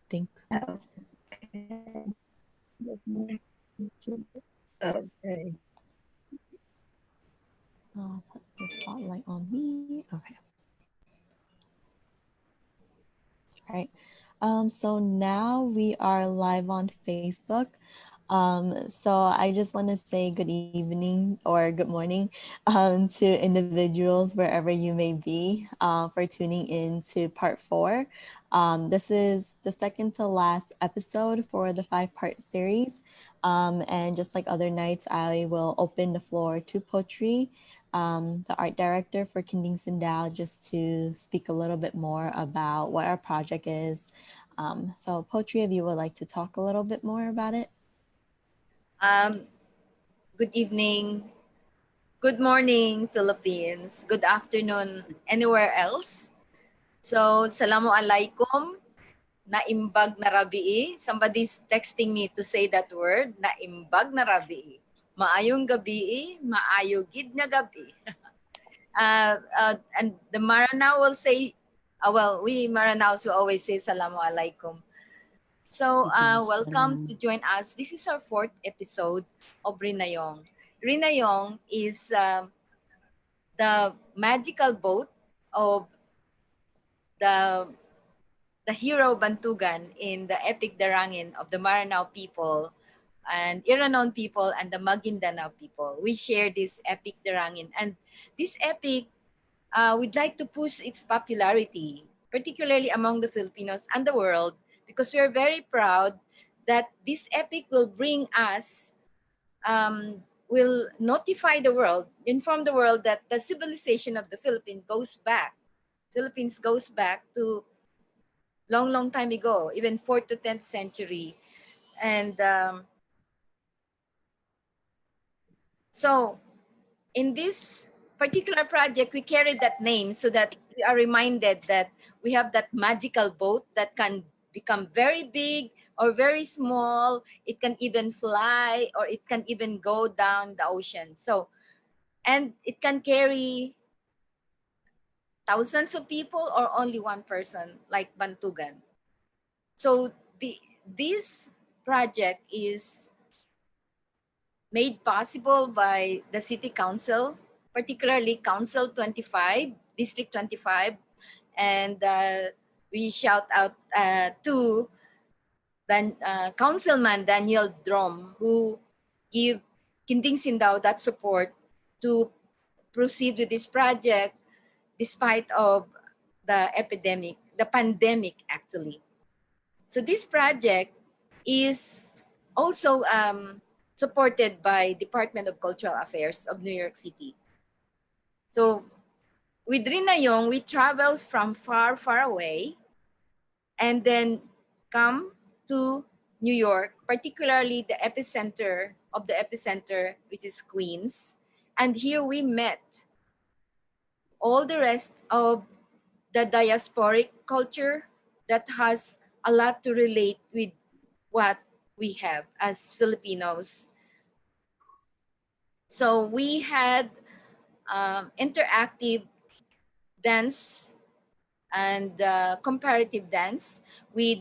Think. Okay. I'll put the spotlight on me. Okay. All right. So now we are live on Facebook. So I just want to say good evening or good morning to individuals wherever you may be for tuning in to part four. This is the second to last episode for the five-part series. And just like other nights, I will open the floor to Potri, the art director for Kinding Sindaw, just to speak a little bit more about what our project is. So, Potri, if you would like to talk a little bit more about it. Um, Good evening, good morning, Philippines. Good afternoon, anywhere else. So, salamu alaikum, naimbag na rabii. Somebody's texting me to say that word, naimbag na rabii. Maayong gabi, maayo gid nga gabi. And the Maranao will say, we Maranaos will always say salamu alaikum. So, welcome to join us. This is our fourth episode of Rinayong. Rinayong is the magical boat of the the hero Bantugan in the epic Darangin of the Maranao people and Iranon people and the Maguindanao people. We share this epic Darangin, and this epic we'd like to push its popularity, particularly among the Filipinos and the world, because we are very proud that this epic will bring us, will notify the world, inform the world that the civilization of the Philippines goes back to long, long time ago, even 4th to 10th century. And so in this particular project, we carry that name so that we are reminded that we have that magical boat that can become very big or very small. It can even fly or it can even go down the ocean. So, and it can carry thousands of people or only one person, like Bantugan. So, this project is made possible by the City Council, particularly Council 25, District 25, and we shout out to Councilman Daniel Drom, who give Kinding Sindaw that support to proceed with this project despite of the pandemic actually. So this project is also supported by Department of Cultural Affairs of New York City. So with Rinayong, we traveled from far, far away and then come to New York, particularly the epicenter, which is Queens. And here we met all the rest of the diasporic culture that has a lot to relate with what we have as Filipinos. So we had interactive dance and comparative dance with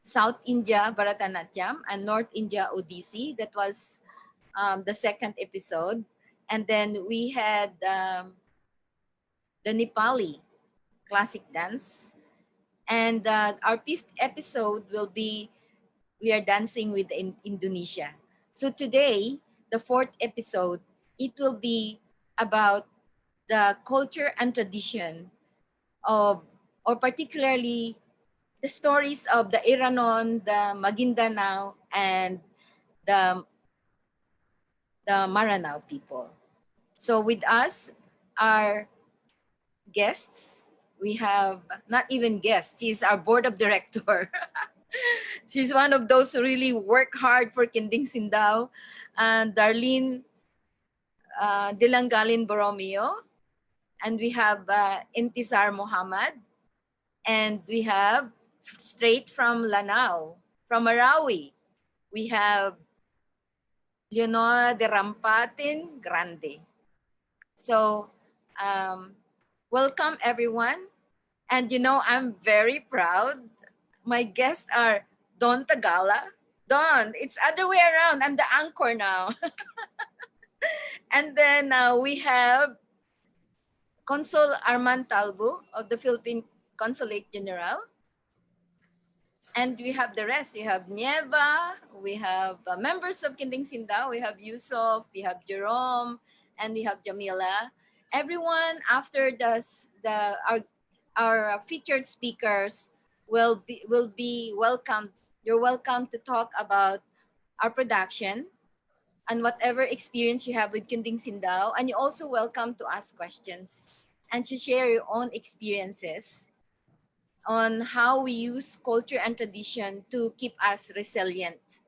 South India Bharatanatyam and North India Odissi. That was the second episode. And then we had the Nepali classic dance. And our fifth episode will be we are dancing with Indonesia. So today, the fourth episode, it will be about the culture and tradition of, or particularly the stories of the Iranon, the Maguindanao, and the, the Maranao people. So with us are guests. We have not even guests, she's our board of director. She's one of those who really work hard for Kinding Sindaw. And Darlene Dilangalin Borromeo. And we have Intisar Muhammad. And we have straight from Lanao, from Marawi, we have Leonora de Rampatin Grande. So, welcome everyone. And I'm very proud. My guests are Don Tagala. Don, it's other way around. I'm the anchor now. And then we have Consul Arman Talbo of the Philippine Consulate General. And we have the rest. We have Nieva, we have members of Kinding Sindaw, we have Yusuf, we have Jerome, and we have Jamila. Everyone after the our featured speakers will be welcome. You're welcome to talk about our production and whatever experience you have with Kinding Sindaw, and you're also welcome to ask questions and to share your own experiences on how we use culture and tradition to keep us resilient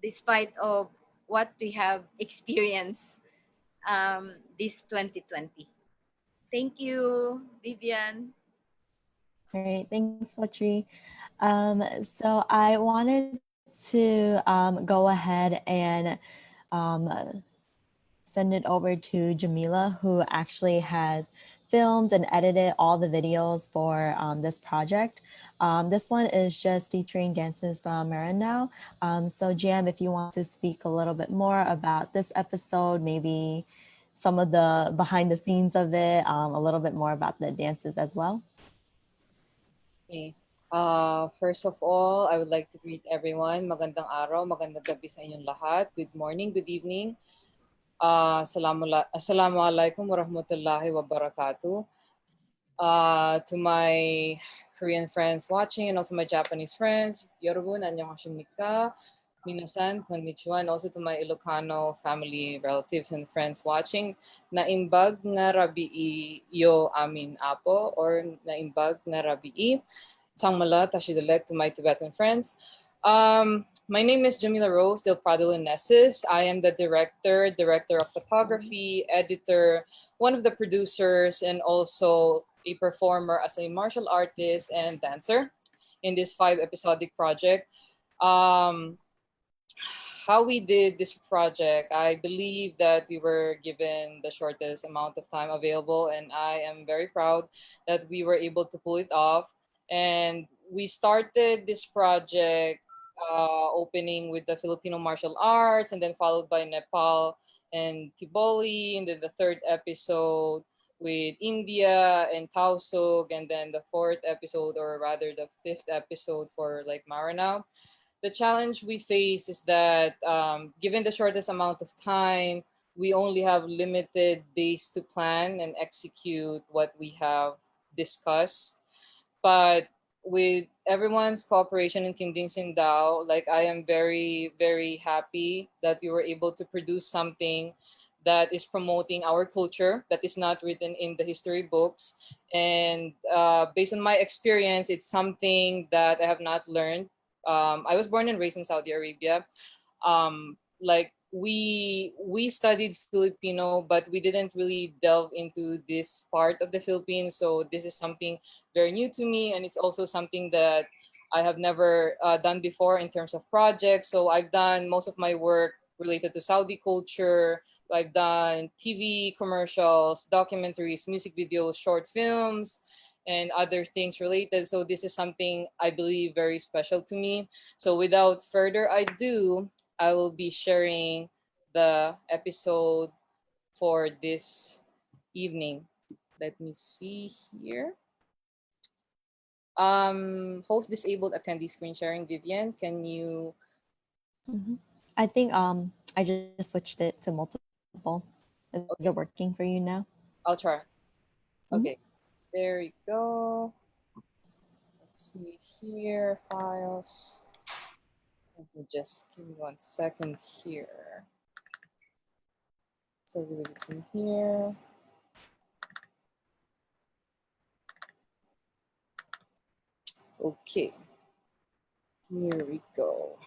despite of what we have experienced this 2020. Thank you, Vivian. All right, thanks, Watri. So I wanted to go ahead and send it over to Jamila, who actually has filmed and edited all the videos for this project. This one is just featuring dances from Rinayung. So, Jam, if you want to speak a little bit more about this episode, maybe some of the behind the scenes of it, a little bit more about the dances as well. Okay. First of all, I would like to greet everyone. Magandang araw, magandang gabi sa inyong lahat. Good morning, good evening. Assalamualaikum warahmatullahi wabarakatuh. To my Korean friends watching and also my Japanese friends, 여러분 안녕하십니까? Minasan, konnichiwa, and also to my Ilocano family, relatives, and friends watching. Naimbag nga rabii yo amin apo or naimbag nga rabii. Sangmala Tashidalek to my Tibetan friends. My name is Jamila Rose del Prado Nesis. I am the director of photography, editor, one of the producers, and also a performer as a martial artist and dancer in this 5 episodic project. How we did this project, I believe that we were given the shortest amount of time available, and I am very proud that we were able to pull it off. And we started this project opening with the Filipino martial arts, and then followed by Nepal and Tiboli, and then the third episode with India and Tausug, and then the fourth episode, or rather the fifth episode for like Maranao. The challenge we face is that given the shortest amount of time, we only have limited days to plan and execute what we have discussed. But with everyone's cooperation in Kim Ding Sin Dao, like I am very, very happy that we were able to produce something that is promoting our culture that is not written in the history books. And based on my experience, it's something that I have not learned. I was born and raised in Saudi Arabia. Like we studied Filipino, but we didn't really delve into this part of the Philippines. So this is something very new to me, and it's also something that I have never done before in terms of projects. So I've done most of my work related to Saudi culture. I've done TV commercials, documentaries, music videos, short films, and other things related. So this is something I believe very special to me. So without further ado, I will be sharing the episode for this evening. Let me see here. Host disabled attendee screen sharing. Vivian, can you? Mhm. I think I just switched it to multiple. Is it working for Okay, you now? I'll try. Mhm. Okay, there we go. Let's see here, files. Let me just give me 1 second here. So I believe it's in here. Okay, here we go.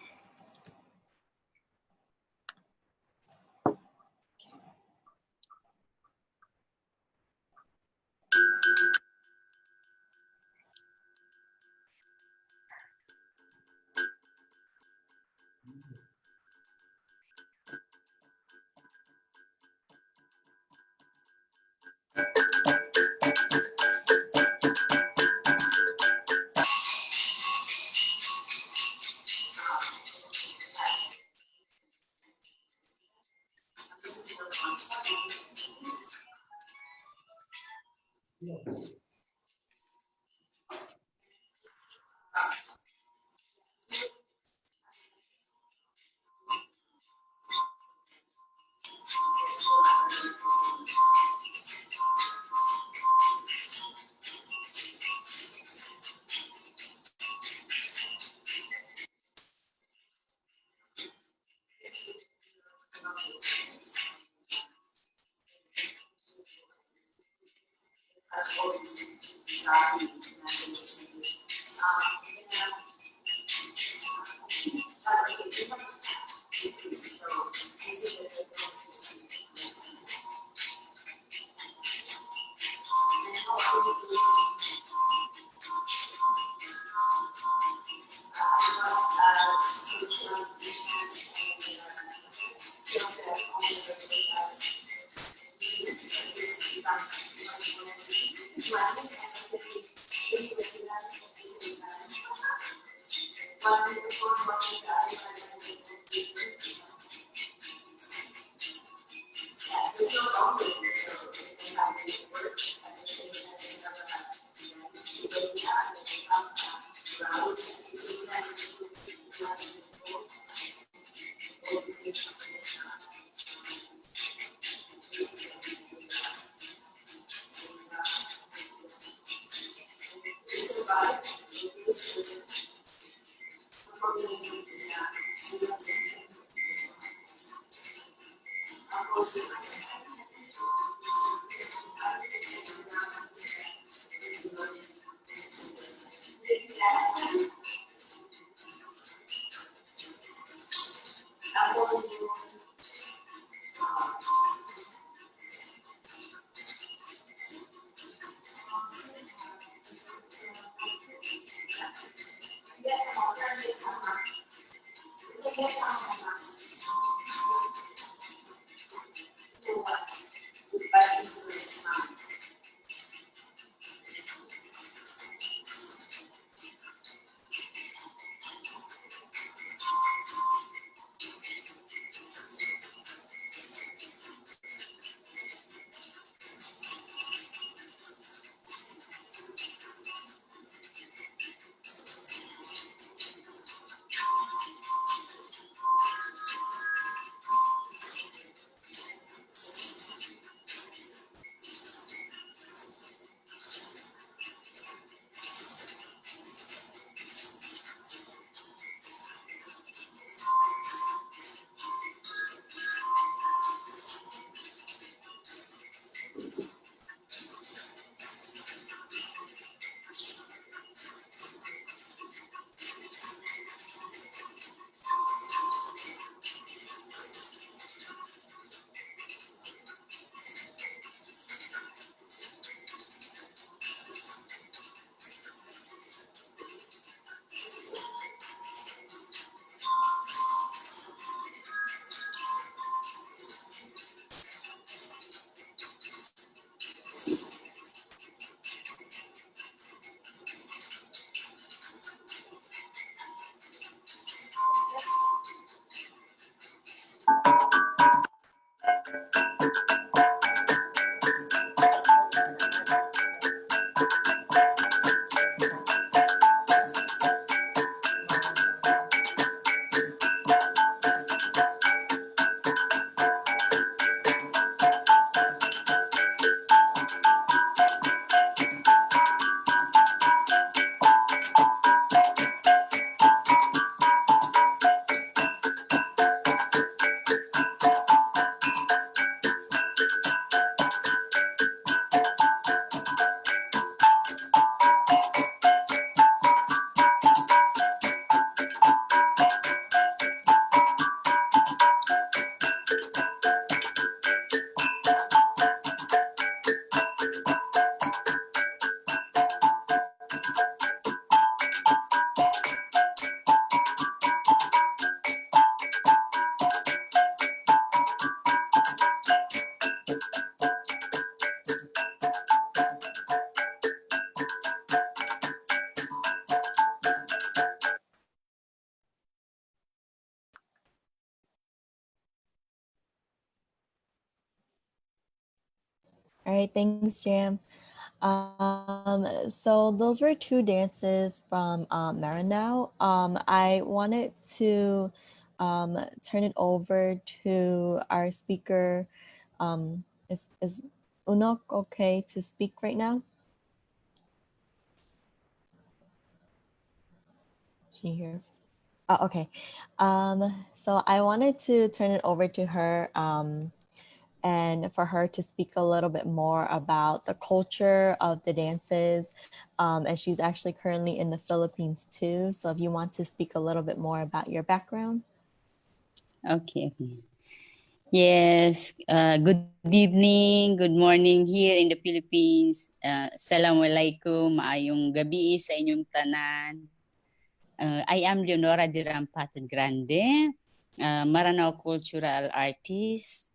All right, thanks, Jam. So those were two dances from Maranao. I wanted to turn it over to our speaker. Is Unok okay to speak right now? Can you hear? Oh, okay. So I wanted to turn it over to her. And for her to speak a little bit more about the culture of the dances. And she's actually currently in the Philippines too. So if you want to speak a little bit more about your background. Okay, okay. Yes, good evening, good morning here in the Philippines. Assalamualaikum, maayong gabi sa inyong tanan. I am Leonora de Rampatan Grande, Maranao cultural artist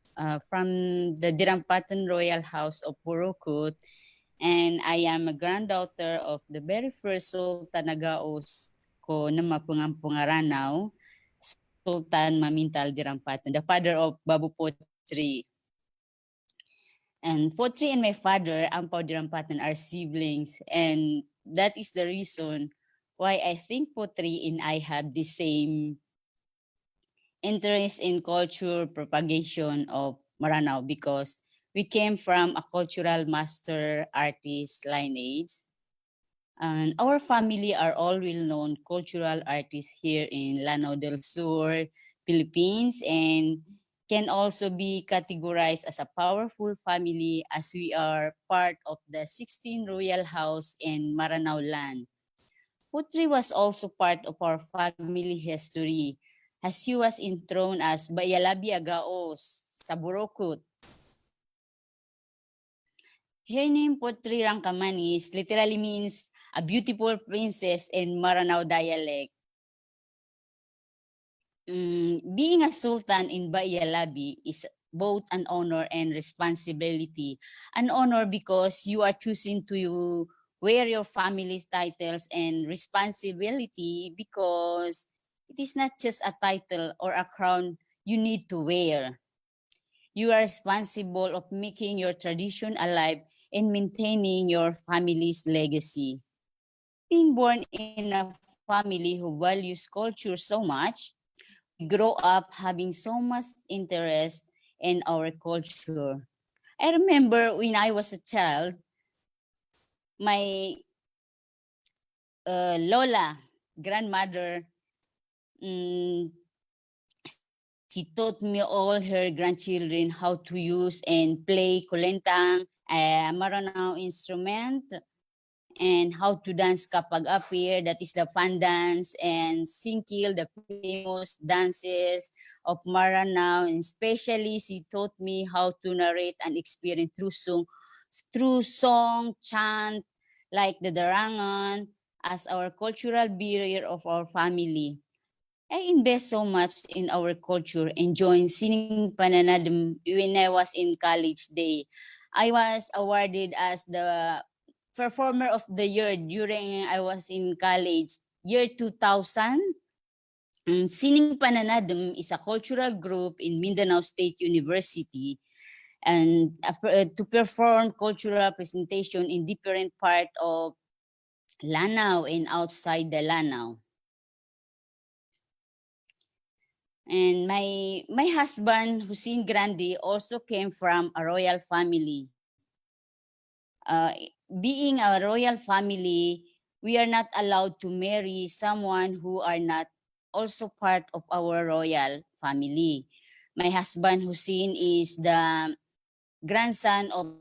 from the Dirampatan Royal House of Burukut, and I am a granddaughter of the very first Sultan Nagaos ko na mapungang-pungaranaw, Sultan Mamintal Dirampatan, the father of Babu Potri. And Potri and my father, Ampaw Dirampatan, are siblings. And that is the reason why I think Potri and I have the same interest in culture propagation of Maranao because we came from a cultural master artist lineage. And our family are all well-known cultural artists here in Lanao del Sur, Philippines, and can also be categorized as a powerful family as we are part of the 16 Royal House in Maranao land. Putri was also part of our family history as he was enthroned as Bayalabi Agaos sa Burokut. Her name Putri Rangkamanis literally means a beautiful princess in Maranao dialect. Being a sultan in Bayalabi is both an honor and responsibility. An honor because you are choosing to wear your family's titles, and responsibility because it is not just a title or a crown you need to wear. You are responsible of making your tradition alive and maintaining your family's legacy. Being born in a family who values culture so much, we grow up having so much interest in our culture. I remember when I was a child, my Lola, grandmother, mm, she taught me all her grandchildren how to use and play kulentang, a Maranao instrument, and how to dance kapag appear, that is the fan dance, and singkil, the famous dances of Maranao. And especially, she taught me how to narrate and experience through song, chant, like the darangan, as our cultural barrier of our family. I invest so much in our culture and joined singing pananadam when I was in college day. I was awarded as the performer of the year during I was in college, year 2000. Sining Pananadam is a cultural group in Mindanao State University and to perform cultural presentation in different part of Lanao and outside the Lanao. And my husband, Hussein Grandi, also came from a royal family. Being a royal family, we are not allowed to marry someone who are not also part of our royal family. My husband, Hussein, is the grandson of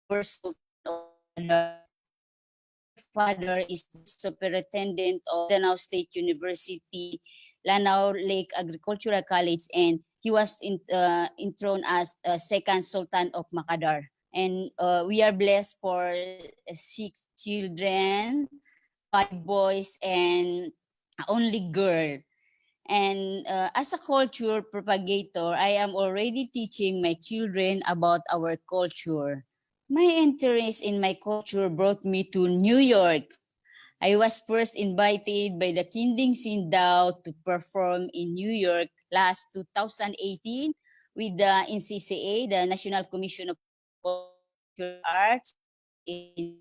the first sultan of Makadar, and her father is the superintendent of Mindanao State University, Lanao Lake Agricultural College, and he was enthroned as second sultan of Makadar. And we are blessed for 6 children, 5 boys, and only girl. And as a culture propagator, I am already teaching my children about our culture. My interest in my culture brought me to New York. I was first invited by the Kinding Sindaw to perform in New York last 2018 with the NCCA, the National Commission of Cultural Arts in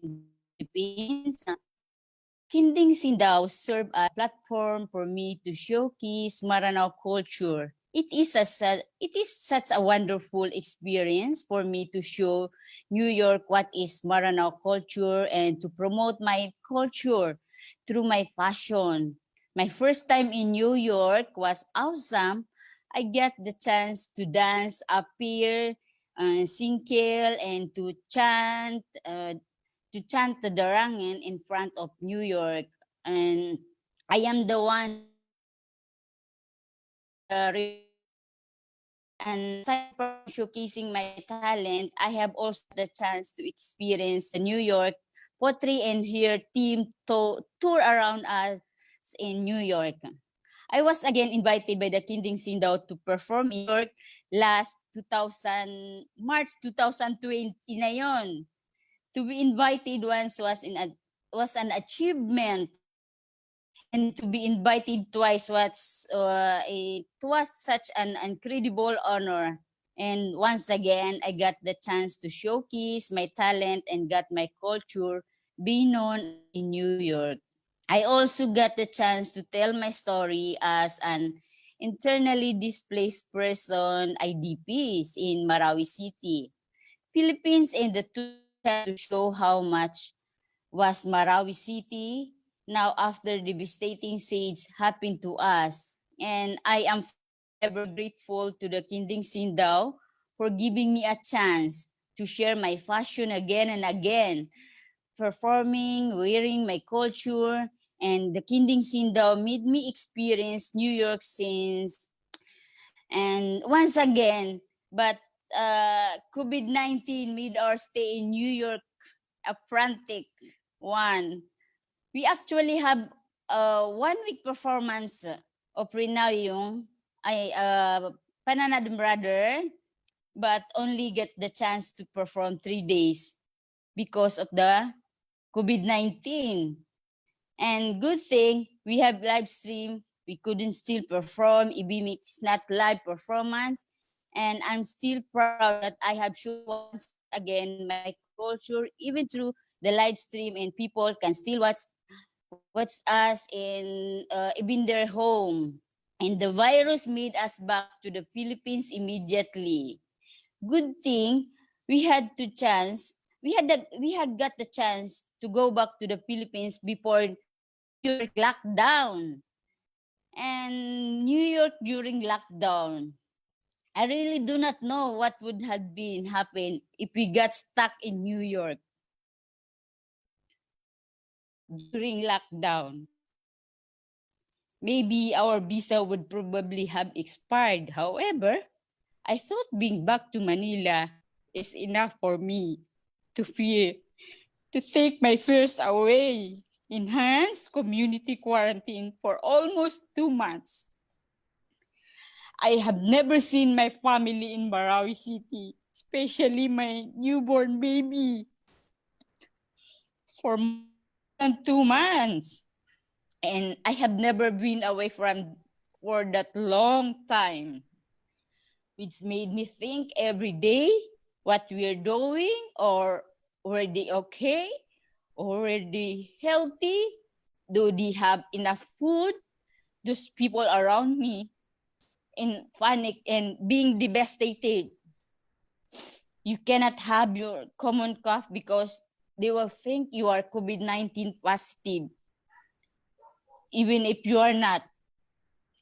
the Philippines. Kinding Sindaw served as a platform for me to showcase Maranao culture. It is such a wonderful experience for me to show New York what is Maranao culture and to promote my culture through my fashion. My first time in New York was awesome. I get the chance to dance, appear, singkel, and to chant the darangin in front of New York. And I am the one who received the reward. And aside from showcasing my talent, I have also got the chance to experience the New York pottery and her team tour around us in New York. I was again invited by the Kinding Sindaw to perform in New York last 2000, March 2020 na yon. To be invited once was was an achievement, and to be invited twice it was such an incredible honor. And once again, I got the chance to showcase my talent and got my culture be known in New York. I also got the chance to tell my story as an internally displaced person IDPs in Marawi City, Philippines, and the tour helped to show how much was Marawi City now after devastating siege happened to us. And I am forever grateful to the Kinding Sindaw for giving me a chance to share my fashion again and again, performing, wearing my culture, and the Kinding Sindaw made me experience New York since. And once again, but COVID-19 made our stay in New York a frantic one. We actually have a 1 week performance of Rinayung, I Pananad Brother, but only get the chance to perform 3 days because of the COVID-19. And good thing we have live stream. We couldn't still perform even if it's not live performance. And I'm still proud that I have shown once again my culture even through the live stream, and people can still watch us in their home. And the virus made us back to the Philippines immediately. Good thing we had to chance. We had got the chance to go back to the Philippines before New York lockdown. And New York during lockdown, I really do not know what would have been happen if we got stuck in New York during lockdown. Maybe our visa would probably have expired. However, I thought being back to Manila is enough for me to fear, to take my fears away. Enhanced community quarantine for almost 2 months. I have never seen my family in Marawi City, especially my newborn baby, for more than 2 months. And I have never been away from for that long time, which made me think every day what we're doing, or were they okay, or were they healthy, do they have enough food, those people around me in panic and being devastated. You cannot have your common cough because they will think you are COVID-19 positive, even if you are not.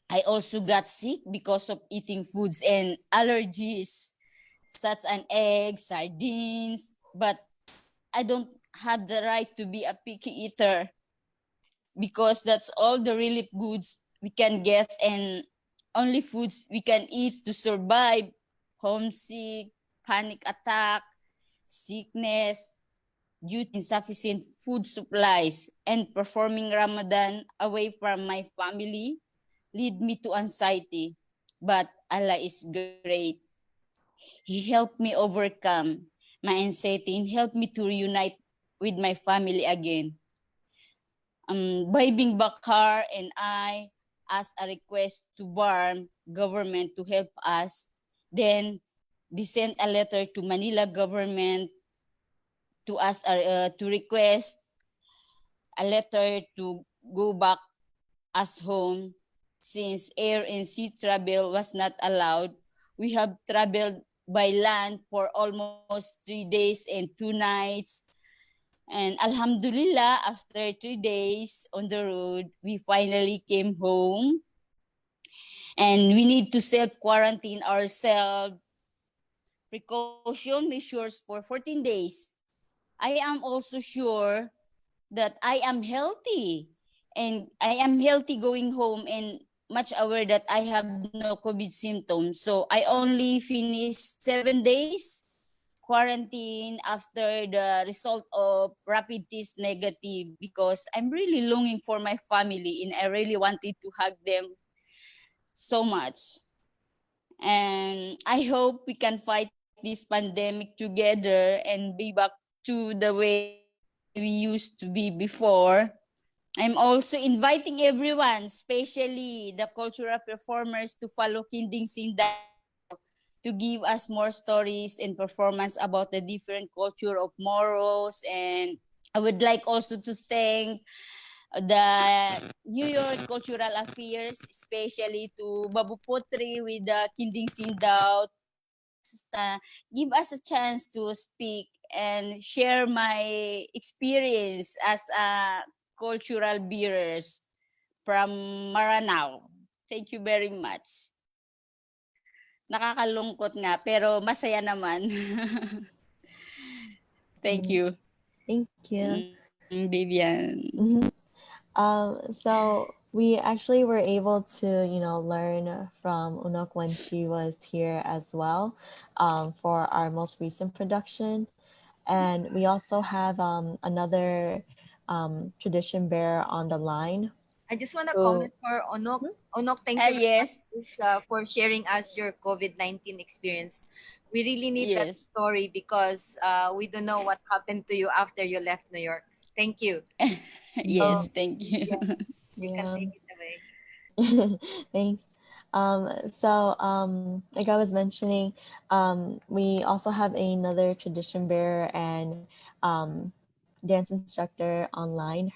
I also got sick because of eating foods and allergies, such as eggs, sardines, but I don't have the right to be a picky eater because that's all the relief goods we can get and only foods we can eat to survive homesick, panic attack, sickness due to insufficient food supplies, and performing Ramadan away from my family lead me to anxiety. But Allah is great. He helped me overcome my anxiety and helped me to reunite with my family again. By being Bakar and I asked a request to BARM government to help us. Then they sent a letter to Manila government to ask to request a letter to go back as home. Since air and sea travel was not allowed, we have traveled by land for almost 3 days and 2 nights. And Alhamdulillah, after 3 days on the road, we finally came home. And we need to self-quarantine ourselves, precaution measures for 14 days. I am also sure that I am healthy. And I am healthy going home and much aware that I have no COVID symptoms. So I only finished 7 days quarantine after the result of rapid test negative because I'm really longing for my family and I really wanted to hug them so much. And I hope we can fight this pandemic together and be back to the way we used to be before. I'm also inviting everyone, especially the cultural performers, to follow Kinding Sindaw to give us more stories and performance about the different culture of Moros. And I would like also to thank the New York Cultural Affairs, especially to Babu Potri with the Kinding Sindaw, give us a chance to speak and share my experience as a cultural bearers from Maranao. Thank you very much. Nakakalungkot nga, pero masaya naman. Thank Mm, you, thank you. Vivian. Mhm. So we actually were able to, learn from Unok when she was here as well, for our most recent production. And we also have another tradition bearer on the line I just want to who, comment for Onok. Mhm. Onok, thank you very much Yes, for sharing us your COVID-19 experience. We really need that yes, story because we don't know what happened to you after you left New York. Thank you. So, Mhm. yes, thank you. yeah, you can Yeah. take it away. Thanks. Like I was mentioning, we also have another tradition bearer and dance instructor online.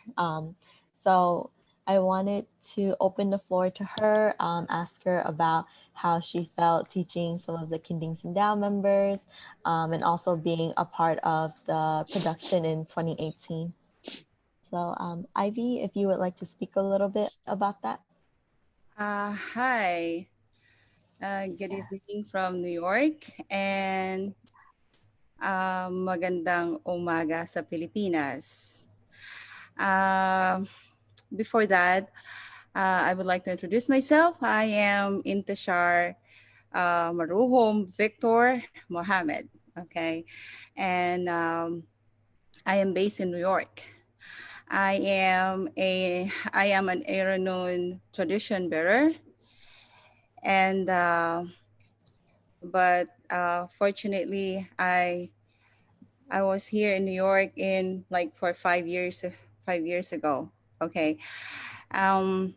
So I wanted to open the floor to her, ask her about how she felt teaching some of the Kinding Sindaw members, and also being a part of the production in 2018. So, Ivy, if you would like to speak a little bit about that. Hi. Good evening from New York and magandang umaga sa Pilipinas. Uh, Before that, I would like to introduce myself. I am Intishar Maruhom Victor Mohammed. Okay. And I am based in New York. I am an Aeronon tradition bearer, and but fortunately I was here in New York in like for 5 years 5 years ago. Okay. um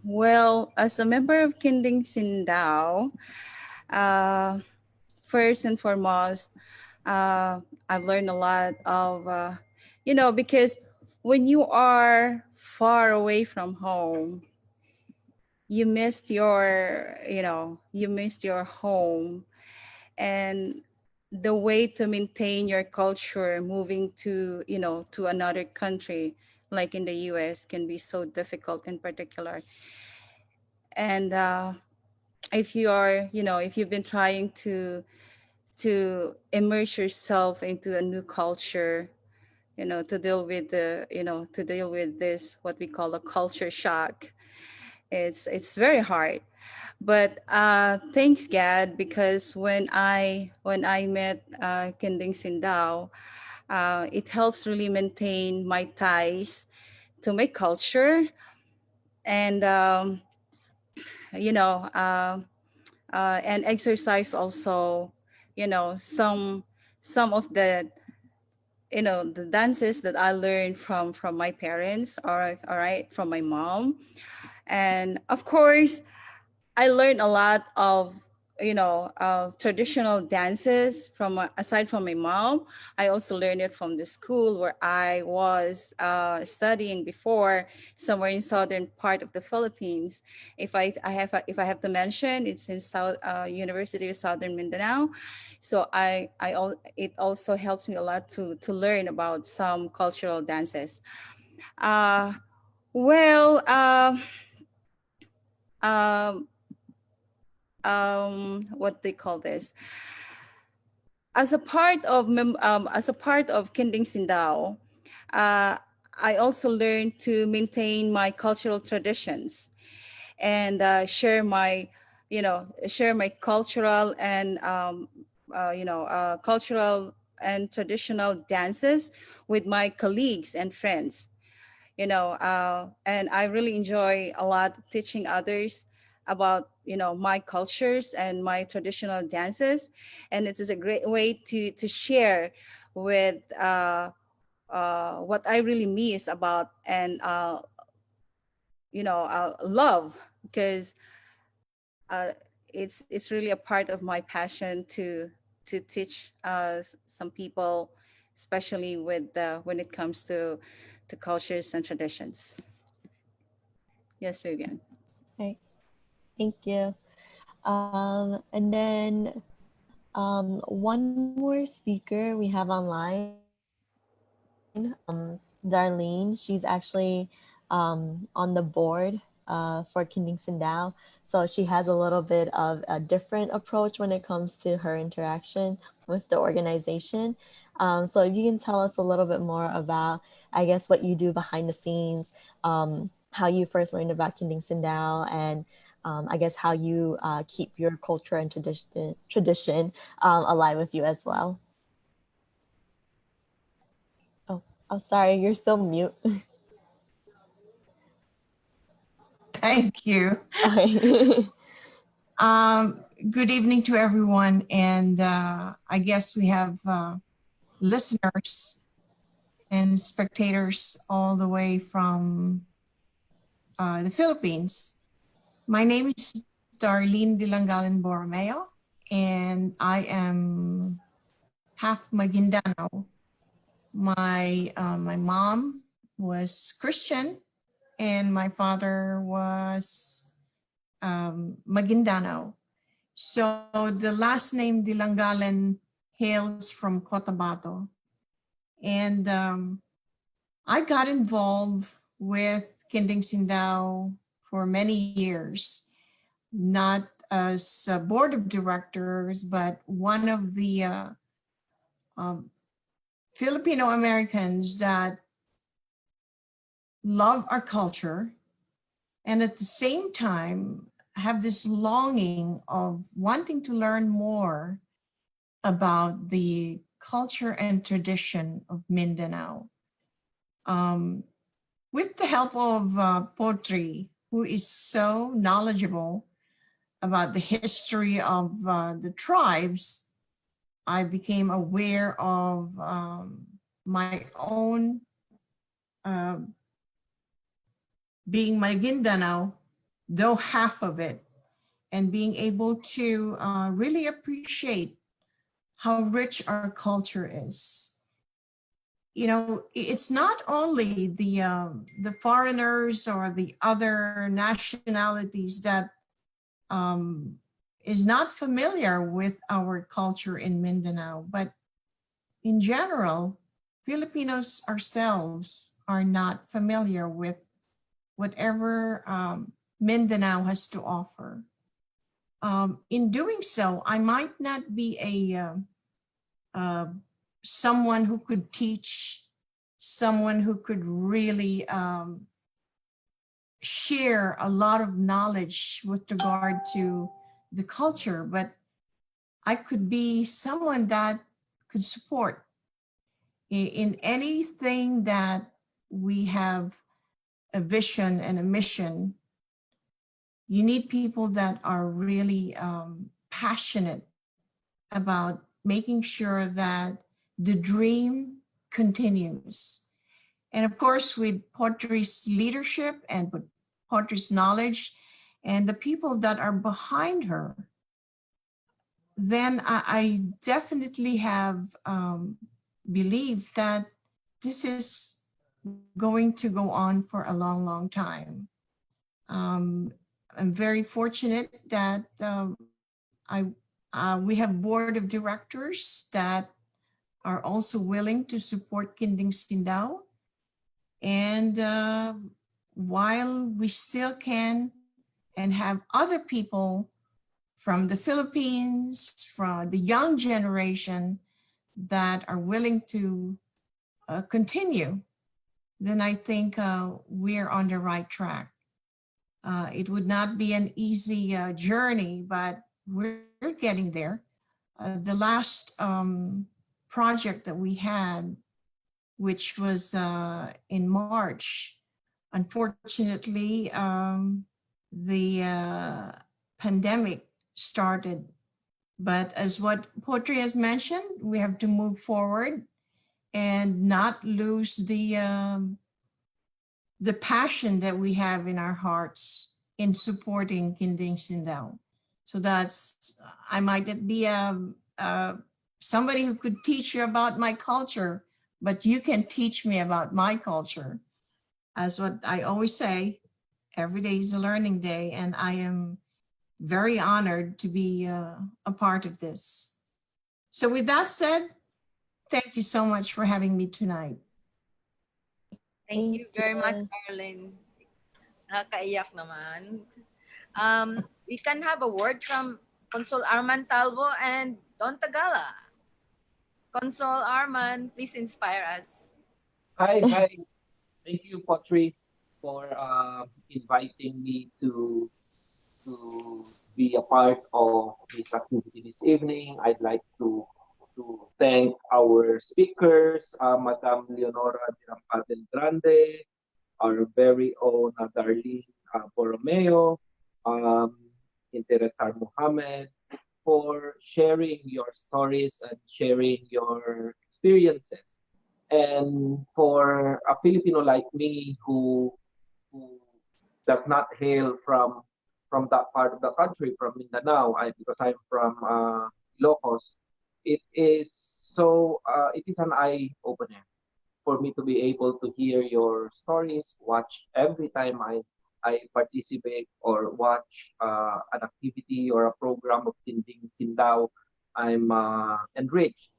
well, as a member of Kinding Sindaw, uh first and foremost, uh I've learned a lot of because when you are far away from home, you missed your home, and the way to maintain your culture moving to another country like in the US can be so difficult in particular. And if you've been trying to immerse yourself into a new culture, to deal with this what we call a culture shock, it's very hard. But thanks God, because when I met Kending Sindao, it helps really maintain my ties to my culture, and you know uh, and exercise also, some of the dances that I learned from my parents, or all right, from my mom. And of course, I learned a lot of traditional dances from aside from my mom. I also learned it from the school where I was studying before, somewhere in southern part of the Philippines. If I have to mention, it's in South University of Southern Mindanao. So it also helps me a lot to learn about some cultural dances. Uh, well. Um, what they call this, as a part of Kinding Sindao, uh, I also learned to maintain my cultural traditions, and share my cultural and traditional dances with my colleagues and friends. And I really enjoy a lot teaching others about my cultures and my traditional dances. And it is a great way to share with what I really miss about, and love, because uh, it's really a part of my passion to teach some people, especially with when it comes to cultures and traditions. Yes, Vivian. Right. Thank you. And then one more speaker we have online, Darlene. She's actually on the board for Kinding Sindaw. So she has a little bit of a different approach when it comes to her interaction with the organization. So if you can tell us a little bit more about, I guess, what you do behind the scenes, how you first learned about Kinding Sindaw, and I guess how you keep your culture and tradition alive with you as well. Oh, oh, sorry, you're still mute. Thank you. Okay. Good evening to everyone. And I guess we have listeners and spectators all the way from the Philippines. My name is Darlene Dilangalan Borromeo, and I am half Maguindano. My mom was Christian, and my father was Maguindano. So the last name Dilangalan hails from Cotabato. And I got involved with Kinding Sindao for many years, not as a board of directors, but one of the um, Filipino Americans that love our culture and at the same time have this longing of wanting to learn more about the culture and tradition of Mindanao. Um, with the help of Potri, who is so knowledgeable about the history of the tribes, I became aware of my own uh, being Maguindanao, though half of it, and being able to really appreciate how rich our culture is. You know, it's not only the foreigners or the other nationalities that um, is not familiar with our culture in Mindanao, but in general, Filipinos ourselves are not familiar with whatever Mindanao has to offer. In doing so, I might not be uh, someone who could teach, someone who could really share a lot of knowledge with regard to the culture, but I could be someone that could support in anything that we have a vision and a mission. You need people that are really passionate about making sure that the dream continues. And of course, with Pottery's leadership and with Pottery's knowledge and the people that are behind her, then I definitely have believed that this is going to go on for a long, long time. Um, I'm very fortunate that we have board of directors that are also willing to support Kinding Sindao. And while we still can and have other people from the Philippines, from the young generation that are willing to continue, then I think we're on the right track. It would not be an easy journey, but we're getting there. The last project that we had, which was in March, unfortunately, the pandemic started. But as what Potri has mentioned, we have to move forward and not lose the passion that we have in our hearts in supporting Kinding Sindaw. So that's, I might not be somebody who could teach you about my culture, but you can teach me about my culture. As what I always say, every day is a learning day, and I am very honored to be a part of this. So, with that said, thank you so much for having me tonight. Thank Thank you very much, you. Arlene. Nakakaiyak naman. We can have a word from Consul Arman Talvo and Don Tagala. Consul Arman, please inspire us. Hi, hi. Thank you, Potri, for inviting me to be a part of this activity this evening. I'd like to thank our speakers, Madam Leonora Dirampal Grande, our very own Darlene Borromeo, um, Interesar Mohammed, for sharing your stories and sharing your experiences. And for a Filipino like me who does not hail from that part of the country, from Mindanao, because I'm from Ilocos, it is an eye opener for me to be able to hear your stories, watch every time I participate or watch an activity or a program of Tinding Sindaw. I'm enriched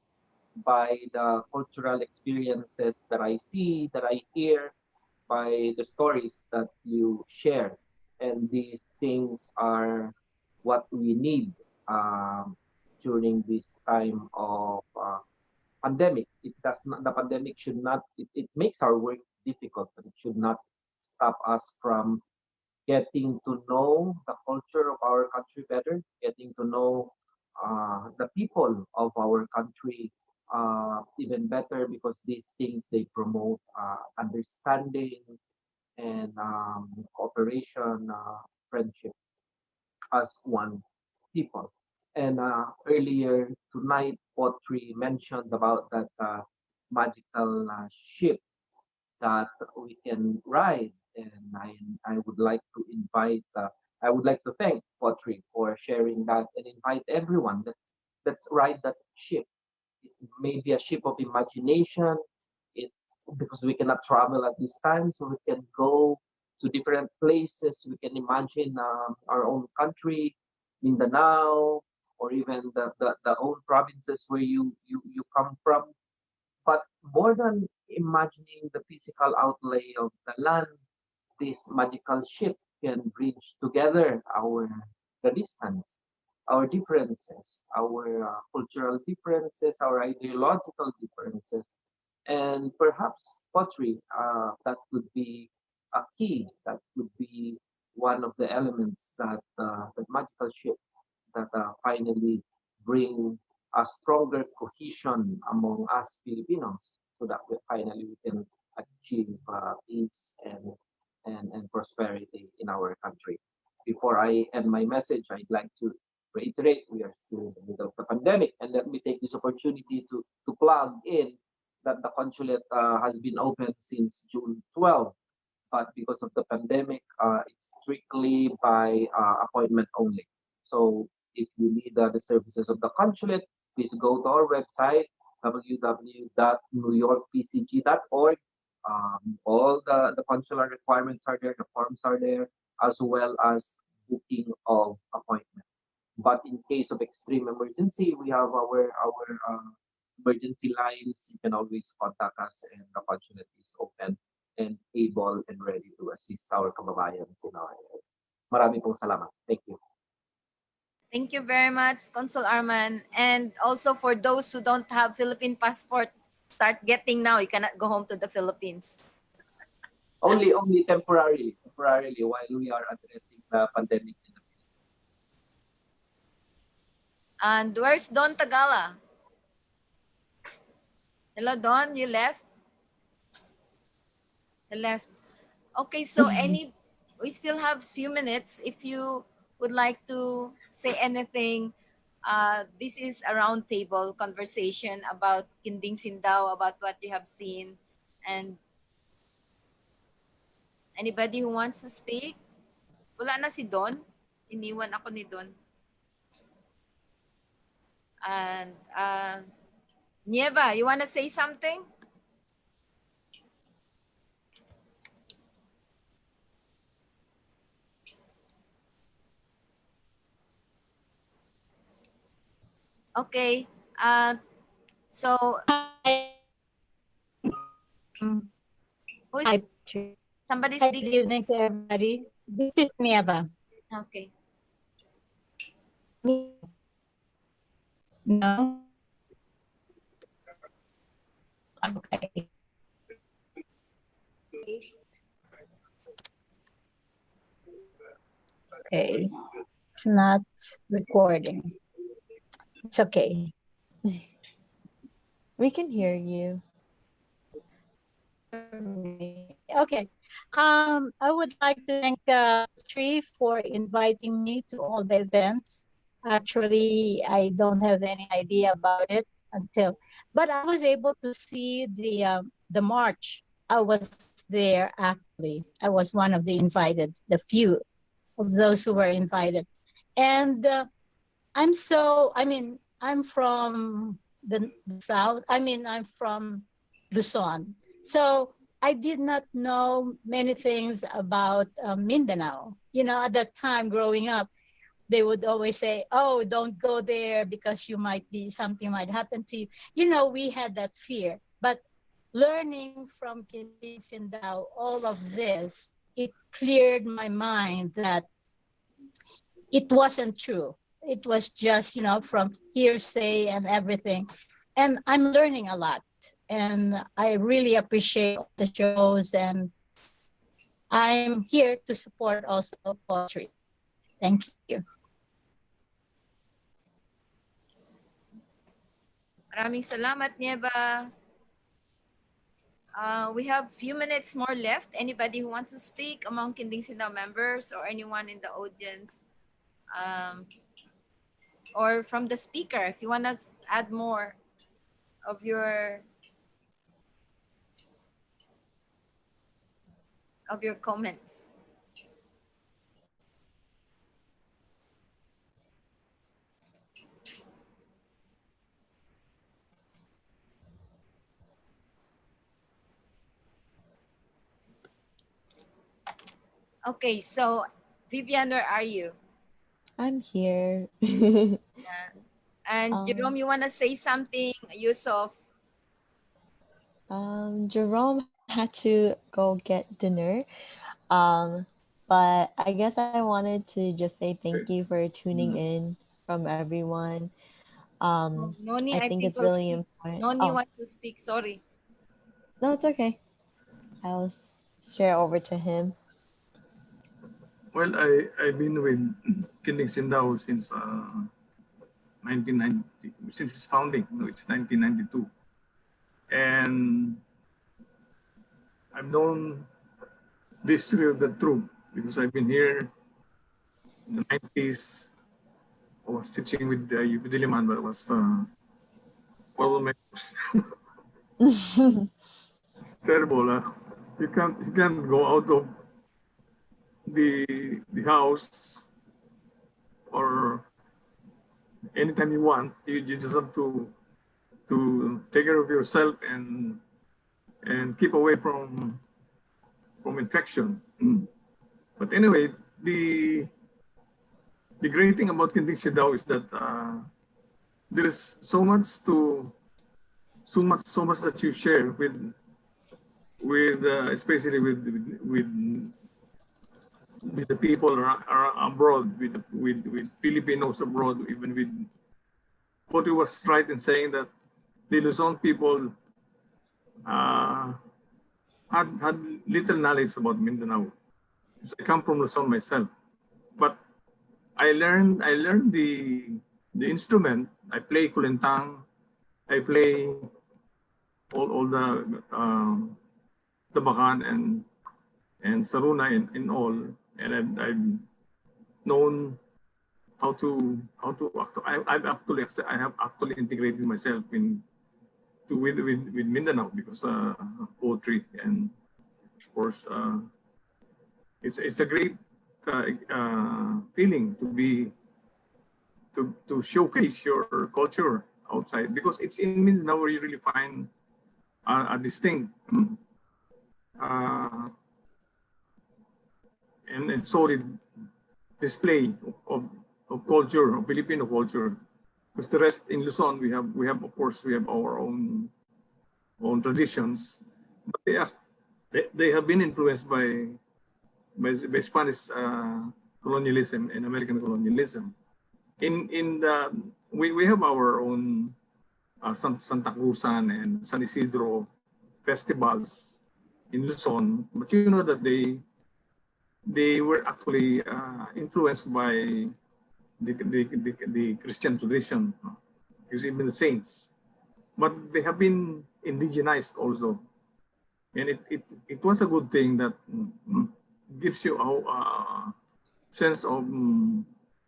by the cultural experiences that I see, that I hear, by the stories that you share. And these things are what we need um, during this time of pandemic. It does not, the pandemic should not, it makes our work difficult, but it should not stop us from getting to know the culture of our country better, getting to know the people of our country even better, because these things they promote understanding and cooperation, friendship as one people. And earlier tonight, Potri mentioned about that magical ship that we can ride. And I would like to invite, I would like to thank Potri for sharing that and invite everyone that's ride that ship. It may be a ship of imagination. It because we cannot travel at this time, so we can go to different places. We can imagine our own country, Mindanao, or even the own provinces where you come from. But more than imagining the physical outlay of the land, this magical ship can bridge together the distance, our differences, our cultural differences, our ideological differences, and perhaps pottery. That could be a key. That could be one of the elements that magical ship that finally bring a stronger cohesion among us Filipinos, so that we can achieve peace and prosperity in our country. Before I end my message, I'd like to reiterate we are still in the middle of the pandemic, and let me take this opportunity to plug in that the consulate has been open since June 12, but because of the pandemic, it's strictly by appointment only. So if you need the services of the consulate, please go to our website, www.newyorkpcg.org. All the consular requirements are there, the forms are there, as well as booking of appointment. But in case of extreme emergency, we have our emergency lines. You can always contact us, and the consulate is open and able and ready to assist our kababayans in our area. Marami pong salamat. Thank you. Thank you very much, Consul Arman. And also for those who don't have Philippine passport, start getting now. You cannot go home to the Philippines. Only temporarily while we are addressing the pandemic in the And where's Don Tagala? Hello, Don. You left? He left. Okay, so we still have few minutes. If you would like to say anything, This is a roundtable conversation about Kinding Sindaw, about what you have seen. And anybody who wants to speak? Wala na si Don. Iniwan ako ni Don. And Nieva, you want to say something? Okay. So Hi, who is hi, Patrick. somebody Hi, good speaking? evening to everybody. This is Nieva. Okay. No? Okay. Okay. It's not recording. It's okay. We can hear you. Okay. I would like to thank Tree for inviting me to all the events. Actually, I don't have any idea about it until, but I was able to see the march. I was there actually. I was one of the invited, the few of those who were invited, and I'm from the south. I'm from Luzon. So I did not know many things about Mindanao. At that time growing up, they would always say, "Oh, don't go there because something might happen to you." We had that fear. But learning from Kindin Sindao all of this, it cleared my mind that it wasn't true. It was just, from hearsay and everything. And I'm learning a lot. And I really appreciate all the shows. And I'm here to support also poetry. Thank you. Maraming salamat, Nieva. We have few minutes more left. Anybody who wants to speak among Kinding Sindaw members or anyone in the audience, um, or from the speaker, if you want to add more of your comments. Okay, so Vivian, where are you? I'm here. And Jerome, um, you want to say something? Yusuf? Jerome had to go get dinner. Um, but I guess I wanted to just say thank you for tuning in from everyone. Noni, I I think think it's will really speak. important. Noni Oh, wants to speak. Sorry. no, it's okay. I'll share over to him. Well, I've been with Killing Sindaw since 1990, since its founding. No, it's 1992, and I've known the history of the troop because I've been here in the 90s. I was teaching with Diliman, but it was well, it's terrible. You can't go out of the house or anytime you want. You just have to take care of yourself and keep away from infection. But anyway, the the great thing about Kinting Sidaw is that there is so much that you share with especially with the people abroad, with Filipinos abroad, even with what he was right in saying that the Luzon people uh, had little knowledge about Mindanao. I come from Luzon myself, but I learned the instrument. I play kulintang. I play all the tabakan and saruna in all, and I've known I've actually I have actually integrated myself in to with Mindanao because poetry, and of course it's a great feeling to be to showcase your culture outside, because it's in Mindanao where you really find a distinct uh, and solid display of culture, of Filipino culture. Because the rest in Luzon, we have of course we have our own traditions, but they have been influenced by Spanish colonialism and American colonialism. In the we have our own Santa Cruzan and San Isidro festivals in Luzon, but you know that they were actually influenced by the Christian tradition, because even the saints, but they have been indigenized also, and it was a good thing that gives you a sense of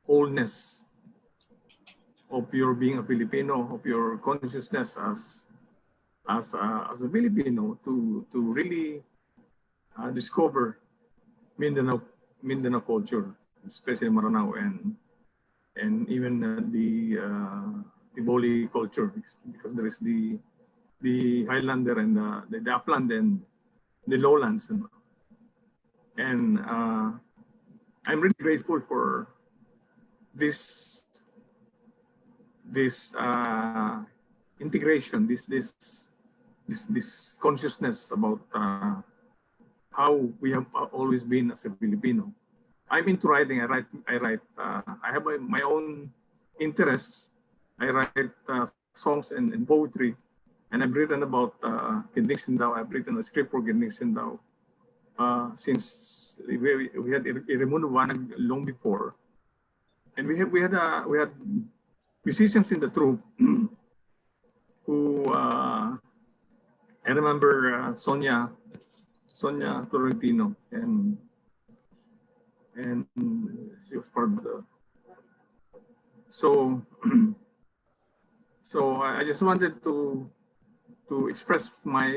wholeness of your being a Filipino, of your consciousness as a Filipino, to really discover Mindanao Mindanao culture, especially Maranao and even the Boli culture, because there is the Highlander and the upland and the lowlands, and I'm really grateful for this this integration, this consciousness about how we have always been as a Filipino. I'm into writing. I have my own interests. I write songs and poetry, and I've written about Gending Sindaw. I've written a script for Gending Sindaw since we had Irimundo Wanag long before, and we had musicians in the troupe who I remember Sonia Florentino, and she was part of the. So so I just wanted to express my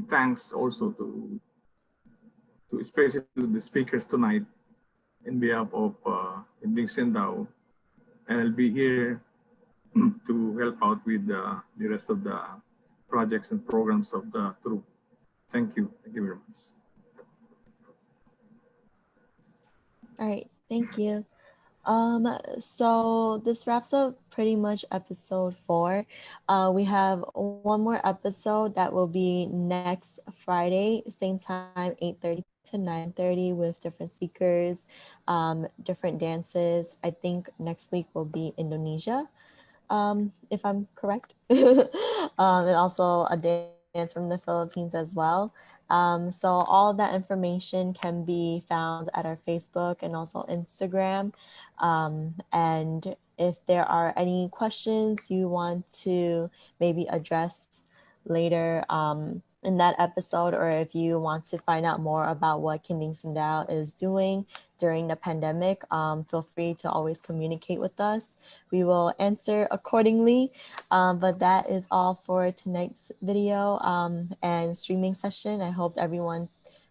thanks also to especially to the speakers tonight in behalf of Gending Sindaw, and I'll be here to help out with the rest of the projects and programs of the troupe. Thank you. Thank you very much. All right, thank you. So this wraps up pretty much episode 4. We have one more episode that will be next Friday, same time, 8:30 to 9:30, with different speakers, different dances. I think next week will be Indonesia, if I'm correct. And also a dance from the Philippines as well. So all of that information can be found at our Facebook and also Instagram. And if there are any questions you want to maybe address later in that episode, or if you want to find out more about what Kinding Sindao is doing during the pandemic, feel free to always communicate with us. We will answer accordingly. But that is all for tonight's video and streaming session. I hope everyone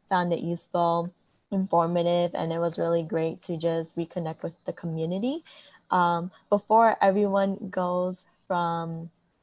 found it useful, informative, and it was really great to just reconnect with the community. Before everyone goes from